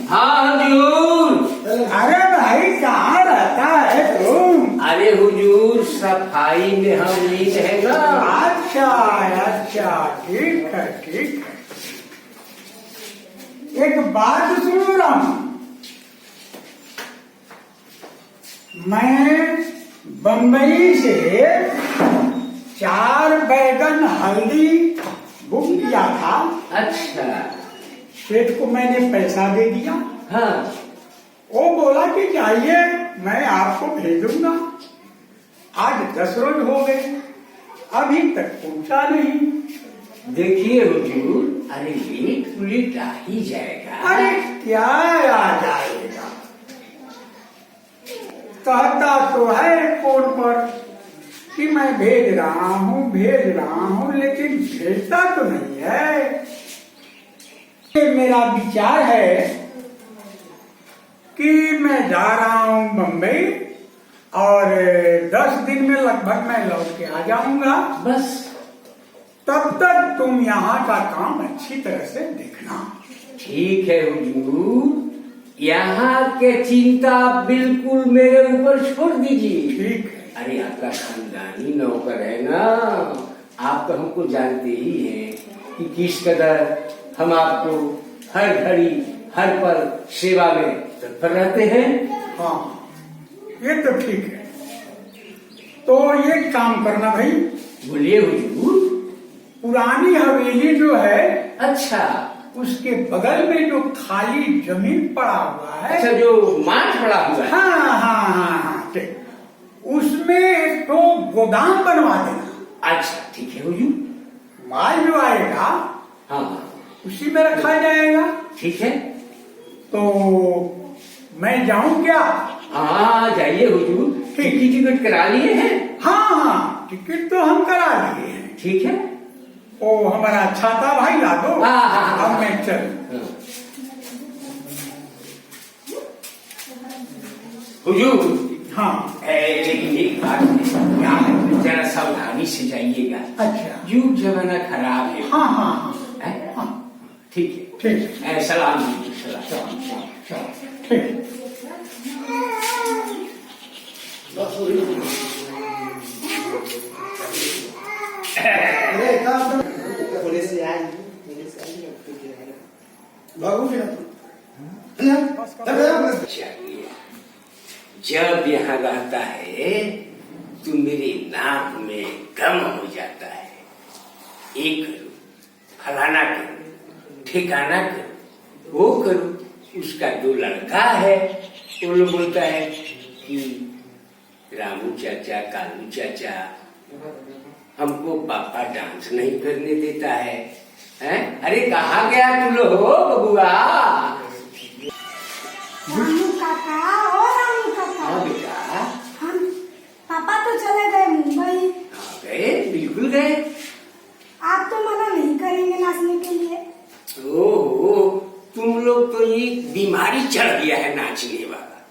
हाँ हुजूर। अरे भाई कहाँ रहता है तुम? अरे हुजूर सफाई में हम लीन है ना। अच्छा अच्छा, ठीक है ठीक है। एक बात सुन रहा हूँ, मैं बम्बई से 4 बैगन हल्दी बुक किया था। अच्छा। सेठ को मैंने पैसा दे दिया। हाँ। वो बोला कि जाइए मैं आपको भेजूंगा। आज 10 रोज हो गए, अभी तक पहुंचा नहीं। देखिए हुजूर, अरे लेट पुलिट आ ही जाएगा। अरे क्या आ जाएगा, कहता तो है फोन पर कि मैं भेज रहा हूँ, लेकिन भेजता तो नहीं है। मेरा विचार है कि मैं जा रहा हूँ बम्बई और 10 दिन में लगभग मैं लौट के आ जाऊंगा। बस तब तक तुम यहाँ का काम अच्छी तरह से देखना। ठीक है हुजूर, यहाँ के चिंता बिल्कुल मेरे ऊपर छोड़ दीजिए। ठीक है। अरे आपका खानदानी नौकर है ना, आप तो हमको जानते ही हैं कि किस कदर हम आपको हर घड़ी हर पल सेवा में तत्पर रहते हैं। हाँ ये तो ठीक है। तो ये काम करना भाई, बोलिए हुजूर। पुरानी हवेली जो है, अच्छा। उसके बगल में जो खाली जमीन पड़ा हुआ है, अच्छा, जो माठ पड़ा हुआ है। हाँ, ठीक। उसमें एक तो गोदाम बनवा देना। अच्छा ठीक है हुजूर। माल जो आएगा हाँ उसी में रखा जाएगा। ठीक है। तो मैं जाऊं क्या? हाँ जाइए हुजूर। टिकट करा लिए हैं? हाँ, टिकट तो हम करा लिए हैं। ठीक है। ओ हमारा छाता भाई ला दो। हाँ। अब मैं चल। हुजूर। हाँ। लेकिन एक बात है, क्या है, जरा सावधानी से जाइएगा। अच्छा। युग जमाना खराब है। हाँ हाँ हाँ। ठीक है। ठीक। सलाम दीजिए। सलाम। ठीक। जब यहाँ रहता है तो मेरे नाक में गम हो जाता है। एक करो, फलाना करो, ठिकाना करो, वो करो। उसका 2 लड़का है, वो लोग बोलता है कि रामू चाचा, कालू चाचा, हमको पापा डांस नहीं करने देता है। हैं? अरे कहाँ गया तू लोग हो बबुआ? रामू काका, ओ रामू काका। हाँ बेटा। हम पापा तो चले गए मुंबई। गए? बिल्कुल गए। आप तो मना नहीं करेंगे नाचने के लिए। ओहो, तुम लोग तो ये बीमारी चढ़ गया है नाचने वाला।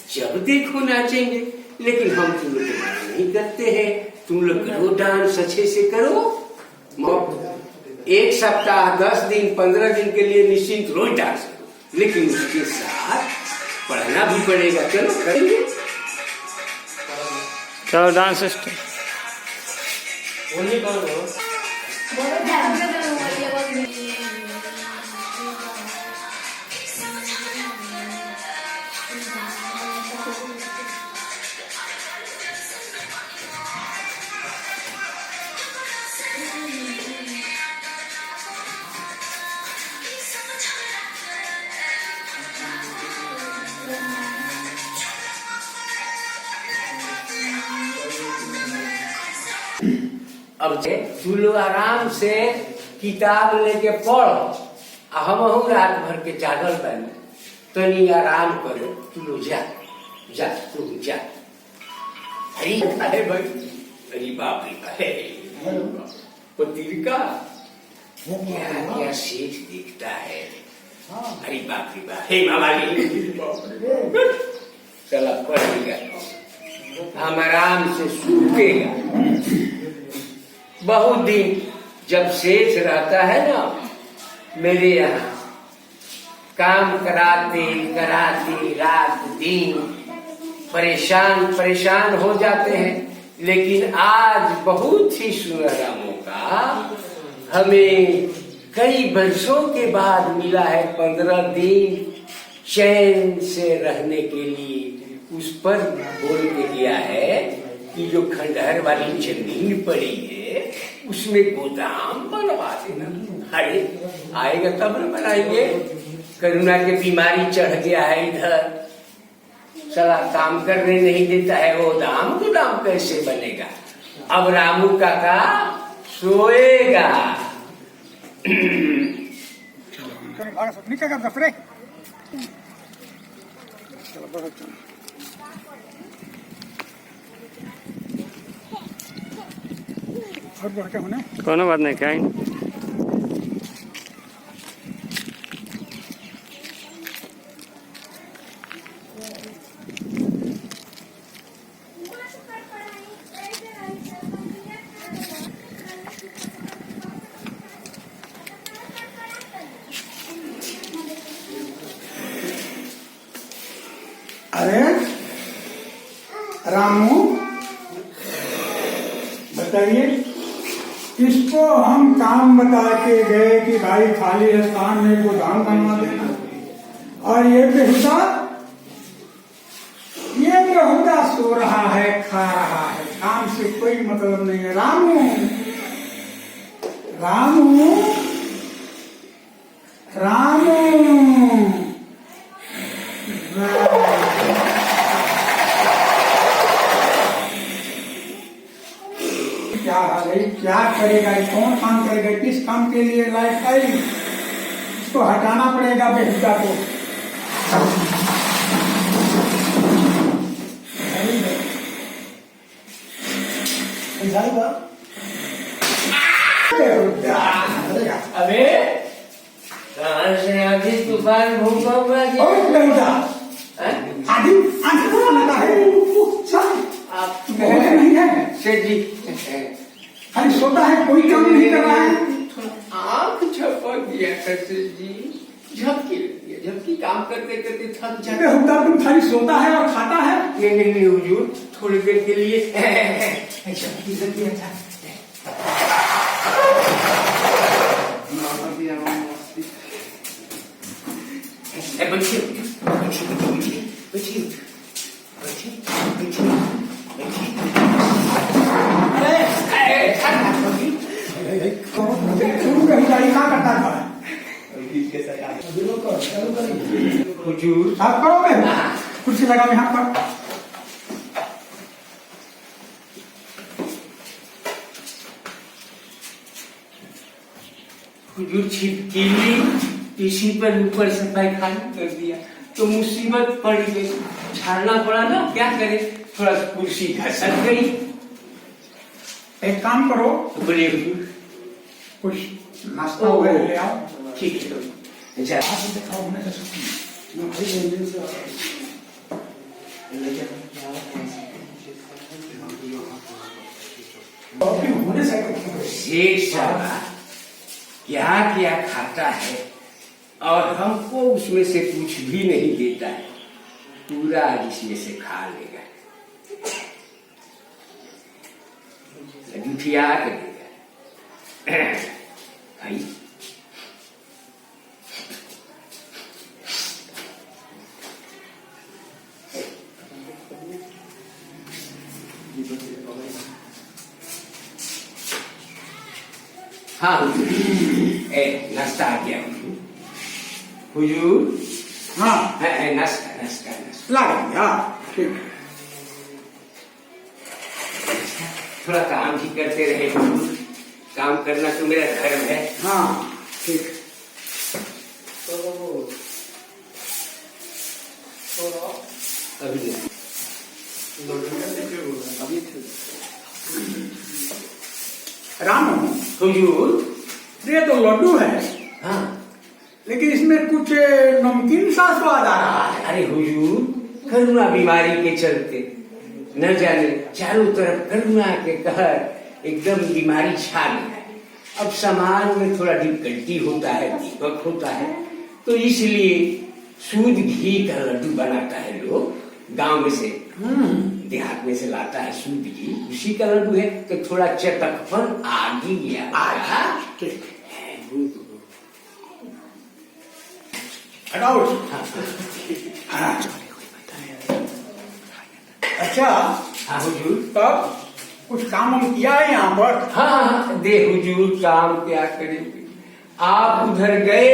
जब देखो नाचेंगे, लेकिन हम तुम लोग को मना नहीं करते हैं। तुम लोग करो डांस, अच्छे से करो। 1 सप्ताह, 10 दिन, 15 दिन के लिए निश्चिंत रोज डांस करो, लेकिन उसके साथ पढ़ना भी पड़ेगा। चलो करेंगे। चलो डांस स्टार्ट। अब तू लोग आराम से किताब लेके पढ़ो। हम रात भर के जागल बने, तनी आराम करो। तू लोग जा जा, तू जा। अरे भाई, अरे बाप रे, पत्रिका क्या क्या सेठ दिखता है। अरे बाप रे बाप, हे मामा चला पढ़ेगा, हम आराम से सूतेगा। बहुत दिन जब सेठ रहता है ना मेरे यहाँ, काम कराते कराते रात दिन परेशान परेशान हो जाते हैं। लेकिन आज बहुत ही सुनहरा मौका हमें कई वर्षों के बाद मिला है। 15 दिन चैन से रहने के लिए उस पर बोल के दिया है कि जो खंडहर वाली जमीन पड़ी है उसमें गोदाम बनवा देना। अरे आएगा तब न बनाएंगे। करुणा की बीमारी चढ़ गया है इधर, साला काम करने नहीं देता है। गोदाम कैसे बनेगा? अब रामू काका सोएगा। कोनो बात नहीं खाई। अरे रामू बताइए, किसको हम काम बता के गए कि भाई खाली स्थान में गोदाम बनवा देना, और ये बेहुदा सो रहा है, खा रहा है, काम से कोई मतलब नहीं है। रामू रामू रामू क्या हाल है? क्या करेगा? कौन काम करेगा? किस काम के लिए लायक है? इसको हटाना पड़ेगा बेहुदा को। अबे कहाँ से आधी तूफान भूकंप बेहुदा आधी आधी को लगा है। आप नहीं है सेठ जी खाली सोता है, कोई काम नहीं कर रहा है। आँख झपक दिया कर सेठ जी, झपकी काम करते करते थक जाते। बेहुदा तुम खाली सोता है और खाता है। नहीं हुजूर, थोड़ी देर के लिए झपकी जल्दी। अच्छा क्या करता था? हुजूर साफ करो मैं, कुर्सी लगा मैं यहाँ पर। हुजूर छिपकली इसी पर ऊपर से पैखाना कर दिया तो मुसीबत पड़ गई, झाड़ना पड़ा ना, क्या करे, थोड़ा कुर्सी घसक गई। एक काम करो, बोले हुजूर, कुछ नाश्ता वगैरह ले आओ। ठीक है शेख साहब क्या क्या खाता है और हमको उसमें से कुछ भी नहीं देता है, पूरा इसमें से खा लेगा, जुठिया कर देगा। भाई हाँ नाश्ता आ गया हुजूर। हाँ नाश्ता नाश्ता नाश्ता ला गया। ठीक, थोड़ा काम भी करते रहे हुजूर, काम करना तो मेरा धर्म है। हाँ ठीक। राम हुजूर ये तो लड्डू है, हाँ, लेकिन इसमें कुछ नमकीन सा स्वाद आ रहा है। अरे हुजूर, करुणा बीमारी के चलते न जाने चारों तरफ करुणा के कहर एकदम बीमारी छा गया है। अब सामान में थोड़ा डिफिकल्टी होता है, दीपक होता है, तो इसलिए शुद्ध घी का लड्डू बनाता है लोग गांव में से, देहात में से लाता है शुद्ध घी, उसी का लड्डू है। तो थोड़ा चटकपन आ गया। ठीक हटाओ। हाँ। अच्छा हाँ हुजूर। तब कुछ काम हम किया है यहाँ पर? हाँ दे हुजूर, काम क्या करेंगे। आप उधर गए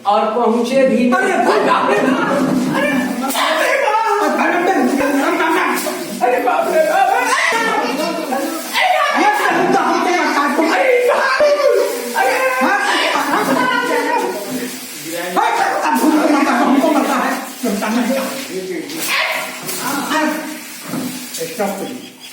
और पहुंचे भी नहीं। अरे बाप रे!